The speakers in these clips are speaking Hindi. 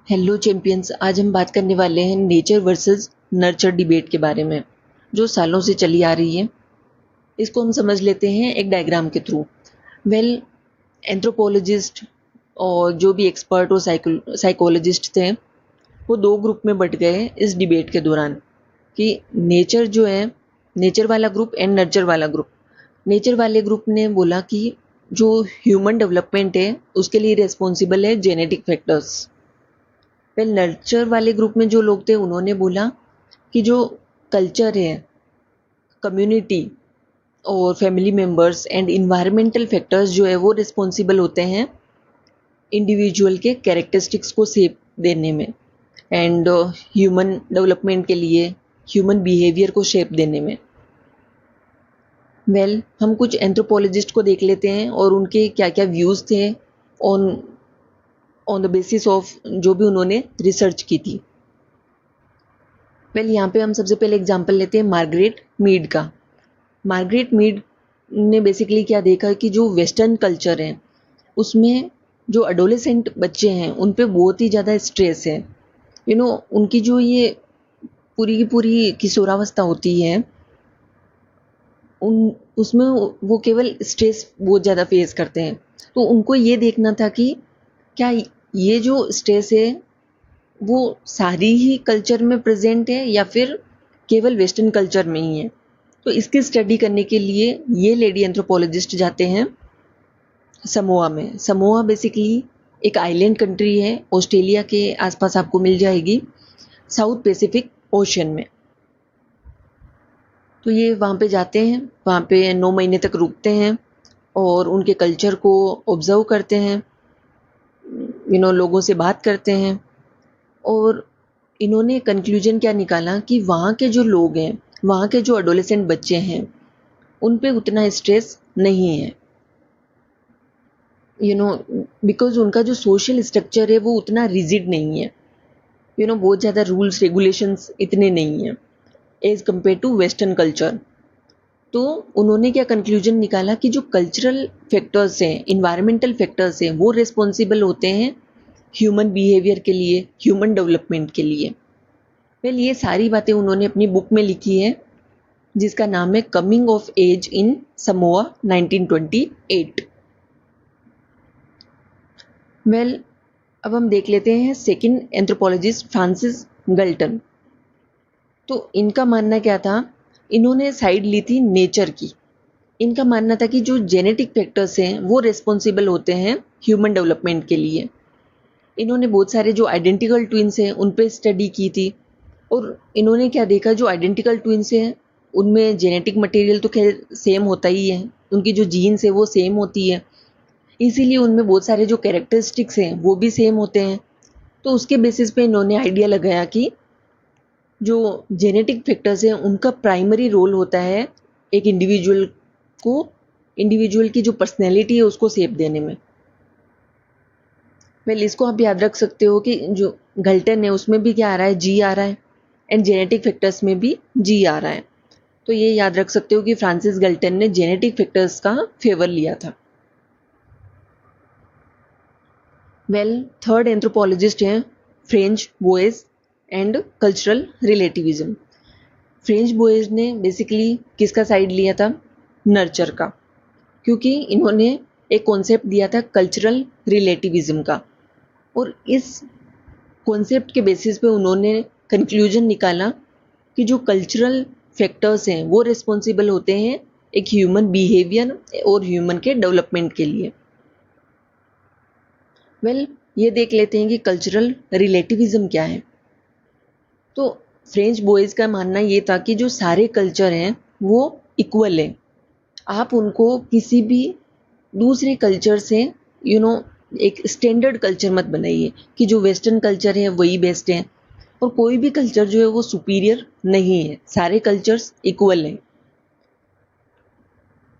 Hello champions. आज हम बात करने वाले हैं नेचर वर्सेस नर्चर डिबेट के बारे में, जो सालों से चली आ रही है। इसको हम समझ लेते हैं एक डायग्राम के थ्रू। वेल, एंथ्रोपोलॉजिस्ट और जो भी एक्सपर्ट और साइकोलॉजिस्ट थे, वो दो ग्रुप में बट गए इस डिबेट के दौरान कि नेचर जो है, नेचर वाला ग्रुप एंड नर्चर वाला ग्रुप। नेचर वाले ग्रुप ने बोला कि जो ह्यूमन डेवलपमेंट है उसके लिए रिस्पॉन्सिबल है जेनेटिक फैक्टर्स। वेल, नर्चर वाले ग्रुप में जो लोग थे उन्होंने बोला कि जो कल्चर है, कम्युनिटी और family members and environmental factors जो है वो रिस्पॉन्सिबल होते हैं इंडिविजुअल के कैरेक्टरिस्टिक्स को शेप देने में एंड ह्यूमन डेवलपमेंट के लिए ह्यूमन बिहेवियर को शेप देने में। वेल, हम कुछ एंथ्रोपोलॉजिस्ट को देख लेते हैं और उनके क्या क्या व्यूज़ थे on on the basis of जो भी उन्होंने रिसर्च की थी। वेल, यहाँ पे हम सबसे पहले एग्जांपल लेते हैं मार्गरेट मीड का। मार्गरेट मीड ने बेसिकली क्या देखा कि जो वेस्टर्न कल्चर है उसमें जो एडोलेसेंट बच्चे हैं उन पे बहुत ही ज़्यादा स्ट्रेस है। उनकी जो ये पूरी की पूरी किशोरावस्था होती है उन उसमें वो केवल स्ट्रेस बहुत ज़्यादा फेस करते हैं। तो उनको ये देखना था कि क्या ये जो स्ट्रेस है वो सारी ही कल्चर में प्रेजेंट है या फिर केवल वेस्टर्न कल्चर में ही है। तो इसकी स्टडी करने के लिए ये लेडी एंथ्रोपोलॉजिस्ट जाते हैं समोआ में। समोआ बेसिकली एक आइलैंड कंट्री है, ऑस्ट्रेलिया के आसपास आपको मिल जाएगी, साउथ पैसिफिक ओशन में। तो ये वहाँ पे जाते हैं, वहाँ पे 9 महीने तक रुकते हैं और उनके कल्चर को ऑब्जर्व करते हैं, लोगों से बात करते हैं। और इन्होंने कंक्लूजन क्या निकाला कि वहाँ के जो लोग हैं, वहाँ के जो एडोलेसेंट बच्चे हैं, उन पे उतना स्ट्रेस नहीं है। बिकॉज उनका जो सोशल स्ट्रक्चर है वो उतना रिजिड नहीं है। बहुत ज़्यादा रूल्स रेगुलेशंस इतने नहीं हैं as compare to western culture. तो उन्होंने क्या कंक्लूजन निकाला कि जो कल्चरल फैक्टर्स हैं, इन्वायरमेंटल फैक्टर्स हैं, वो रिस्पॉन्सिबल होते हैं ह्यूमन बिहेवियर के लिए, ह्यूमन डेवलपमेंट के लिए। वेल, ये सारी बातें उन्होंने अपनी बुक में लिखी है जिसका नाम है coming of age in Samoa 1928। Well, अब हम देख लेते हैं सेकंड एंथ्रोपोलॉजिस्ट फ्रांसिस गल्टन। तो इनका मानना क्या था, इन्होंने साइड ली थी नेचर की। इनका मानना था कि जो जेनेटिक फैक्टर्स हैं वो रिस्पॉन्सिबल होते हैं ह्यूमन डेवलपमेंट के लिए। इन्होंने बहुत सारे जो आइडेंटिकल ट्विन्स हैं उन पे स्टडी की थी और इन्होंने क्या देखा, जो आइडेंटिकल ट्विन्स हैं उनमें जेनेटिक मटेरियल तो खैर सेम होता ही है, उनकी जो जीन्स है वो सेम होती है, इसीलिए उनमें बहुत सारे जो कैरेक्टरिस्टिक्स हैं वो भी सेम होते हैं। तो उसके बेसिस पे इन्होंने आइडिया लगाया कि जो जेनेटिक फैक्टर्स हैं उनका प्राइमरी रोल होता है एक इंडिविजुअल की जो पर्सनैलिटी है उसको शेप देने में। वेल, इसको आप याद रख सकते हो कि जो गल्टन है उसमें भी क्या आ रहा है, जी आ रहा है, एंड जेनेटिक फैक्टर्स में भी जी आ रहा है। तो ये याद रख सकते हो कि फ्रांसिस गल्टन ने जेनेटिक फैक्टर्स का फेवर लिया था। वेल, थर्ड एंथ्रोपोलॉजिस्ट हैं Franz Boas and cultural relativism. Franz Boas ने बेसिकली किसका साइड लिया था, नर्चर का, क्योंकि इन्होंने एक कॉन्सेप्ट दिया था कल्चरल रिलेटिविज्म का। और इस कॉन्सेप्ट के बेसिस पे उन्होंने कंक्लूजन निकाला कि जो कल्चरल फैक्टर्स हैं वो रिस्पॉन्सिबल होते हैं एक ह्यूमन बिहेवियर और ह्यूमन के डेवलपमेंट के लिए। वेल, ये देख लेते हैं कि कल्चरल रिलेटिविज्म क्या है। तो फ्रेंच बॉयज़ का मानना ये था कि जो सारे कल्चर हैं वो इक्वल है। आप उनको किसी भी दूसरे कल्चर से एक स्टैंडर्ड कल्चर मत बनाइए कि जो वेस्टर्न कल्चर है वही बेस्ट है, और कोई भी कल्चर जो है वो सुपीरियर नहीं है, सारे कल्चर्स इक्वल हैं।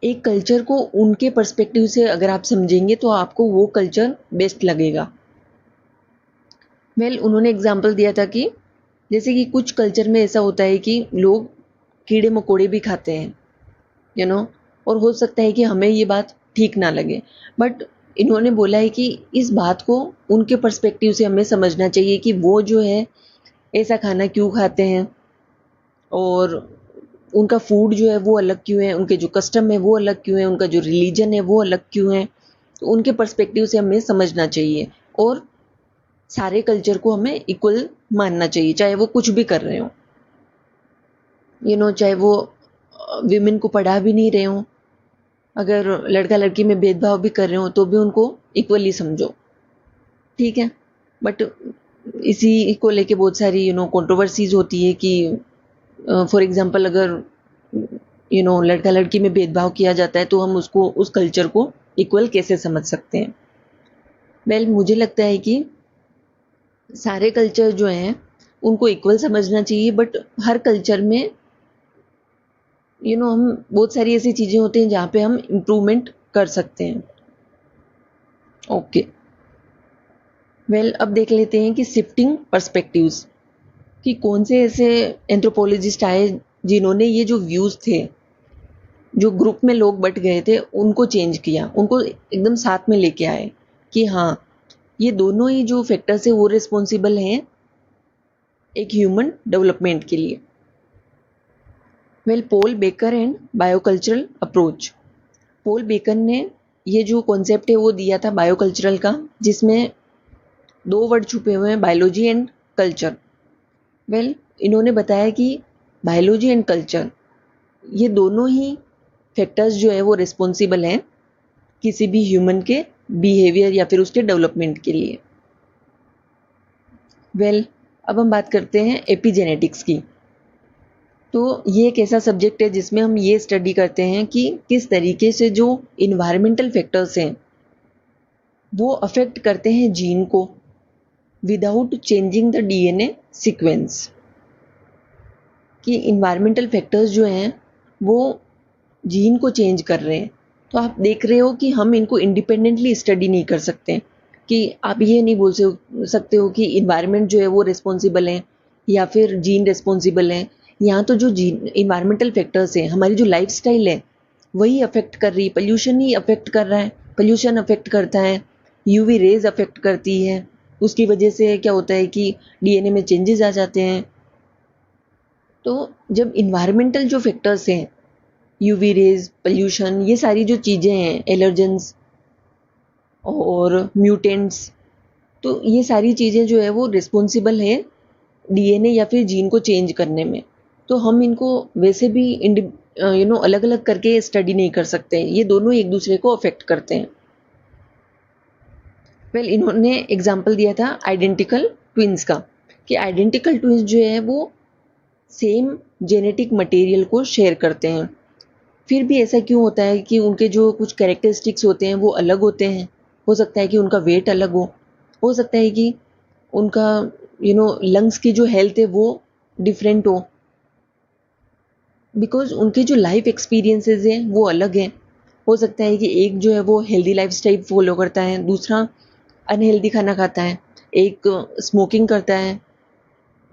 एक कल्चर को उनके पर्सपेक्टिव से अगर आप समझेंगे तो आपको वो कल्चर बेस्ट लगेगा। वेल, उन्होंने एग्जाम्पल दिया था कि जैसे कि कुछ कल्चर में ऐसा होता है कि लोग कीड़े मकोड़े भी खाते हैं, और हो सकता है कि हमें ये बात ठीक ना लगे, बट इन्होंने बोला है कि इस बात को उनके पर्सपेक्टिव से हमें समझना चाहिए कि वो जो है ऐसा खाना क्यों खाते हैं और उनका फूड जो है वो अलग क्यों है, उनके जो कस्टम है वो अलग क्यों है, उनका जो रिलीजन है वो अलग क्यों है। तो उनके पर्सपेक्टिव से हमें समझना चाहिए और सारे कल्चर को हमें इक्वल मानना चाहिए, चाहे वो कुछ भी कर रहे हो। चाहे वो विमेन को पढ़ा भी नहीं रहे हो, अगर लड़का लड़की में भेदभाव भी कर रहे हो तो भी उनको इक्वली समझो, ठीक है। बट इसी को लेके बहुत सारी कंट्रोवर्सीज होती है कि फॉर एग्जांपल अगर लड़का लड़की में भेदभाव किया जाता है तो हम उसको उस कल्चर को इक्वल कैसे समझ सकते हैं। मुझे लगता है कि सारे कल्चर जो हैं उनको इक्वल समझना चाहिए, बट हर कल्चर में हम बहुत सारी ऐसी चीज़ें होती हैं जहाँ पे हम इम्प्रूवमेंट कर सकते हैं। ओके, अब देख लेते हैं कि शिफ्टिंग पर्सपेक्टिव्स कि कौन से ऐसे एंथ्रोपोलॉजिस्ट आए जिन्होंने ये जो व्यूज़ थे, जो ग्रुप में लोग बट गए थे, उनको चेंज किया, उनको एकदम साथ में लेके आए कि हाँ, ये दोनों ही जो फैक्टर्स है वो रिस्पॉन्सिबल हैं एक ह्यूमन डेवलपमेंट के लिए। Paul Baker and biocultural approach. Paul Baker ने ये जो कॉन्सेप्ट है वो दिया था बायोकल्चरल का, जिसमें दो वर्ड छुपे हुए हैं, बायोलॉजी एंड कल्चर। इन्होंने बताया कि बायोलॉजी एंड कल्चर ये दोनों ही फैक्टर्स जो है वो रिस्पॉन्सिबल हैं किसी भी ह्यूमन के बिहेवियर या फिर उसके डेवलपमेंट के लिए। अब हम बात करते हैं एपिजेनेटिक्स की। तो ये एक ऐसा सब्जेक्ट है जिसमें हम ये स्टडी करते हैं कि किस तरीके से जो इन्वायरमेंटल फैक्टर्स हैं वो अफेक्ट करते हैं जीन को without changing the DNA sequence. कि इन्वायरमेंटल फैक्टर्स जो हैं वो जीन को चेंज कर रहे हैं। तो आप देख रहे हो कि हम इनको इंडिपेंडेंटली स्टडी नहीं कर सकते, कि आप ये नहीं बोल सकते हो कि इन्वायरमेंट जो है वो रिस्पॉन्सिबल है या फिर जीन रिस्पॉन्सिबल है। यहाँ तो जो जीन इन्वायरमेंटल फैक्टर्स हैं, हमारी जो लाइफस्टाइल है वही अफेक्ट कर रही है, पोल्यूशन ही अफेक्ट कर रहा है, पोल्यूशन अफेक्ट करता है, यूवी रेज अफेक्ट करती है, उसकी वजह से क्या होता है कि डीएनए में चेंजेस आ जाते हैं। तो जब इन्वायरमेंटल जो फैक्टर्स हैं, यूवी रेज, पोल्यूशन, ये सारी जो चीज़ें हैं, एलर्जेंस और म्यूटेंट्स, तो ये सारी चीज़ें जो है वो रिस्पॉन्सिबल है डीएनए या फिर जीन को चेंज करने में। तो हम इनको वैसे भी अलग अलग करके स्टडी नहीं कर सकते, ये दोनों एक दूसरे को अफेक्ट करते हैं। इन्होंने एग्जाम्पल दिया था आइडेंटिकल ट्विंस का, कि आइडेंटिकल ट्विंस जो है वो सेम जेनेटिक मटेरियल को शेयर करते हैं, फिर भी ऐसा क्यों होता है कि उनके जो कुछ कैरेक्टरिस्टिक्स होते हैं वो अलग होते हैं। हो सकता है कि उनका वेट अलग हो सकता है कि उनका लंग्स की जो हेल्थ है वो डिफरेंट बिकॉज उनके जो लाइफ एक्सपीरियंसेस हैं वो अलग हैं। हो सकता है कि एक जो है वो हेल्दी लाइफस्टाइल फॉलो करता है, दूसरा अनहेल्दी खाना खाता है, एक स्मोकिंग करता है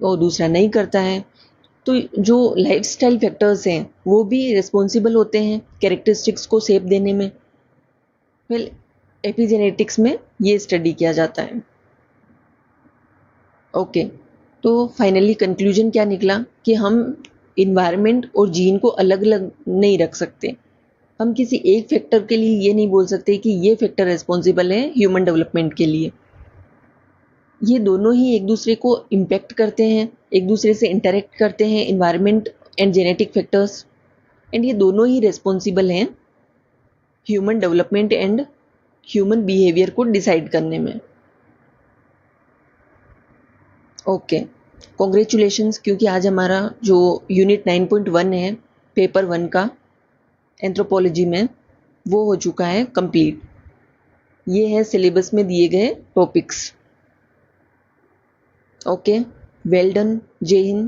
और दूसरा नहीं करता है। तो जो लाइफस्टाइल फैक्टर्स हैं वो भी रिस्पॉन्सिबल होते हैं कैरेक्टरिस्टिक्स को शेप देने में। एपिजेनेटिक्स में ये स्टडी किया जाता है। ओके, तो फाइनली कंक्लूजन क्या निकला कि हम इन्वायरमेंट और जीन को अलग अलग नहीं रख सकते। हम किसी एक फैक्टर के लिए ये नहीं बोल सकते कि ये फैक्टर रिस्पॉन्सिबल है ह्यूमन डेवलपमेंट के लिए। ये दोनों ही एक दूसरे को इम्पेक्ट करते हैं, एक दूसरे से इंटरेक्ट करते हैं, environment and genetic factors, and ये दोनों ही रिस्पॉन्सिबल हैं human development and human behaviour को डिसाइड करने में। ओके, कॉन्ग्रेचुलेशंस, क्योंकि आज हमारा जो यूनिट 9.1 है पेपर 1 का एंथ्रोपोलॉजी में, वो हो चुका है कंप्लीट। ये है सिलेबस में दिए गए टॉपिक्स। ओके, वेल डन, जय हिंद।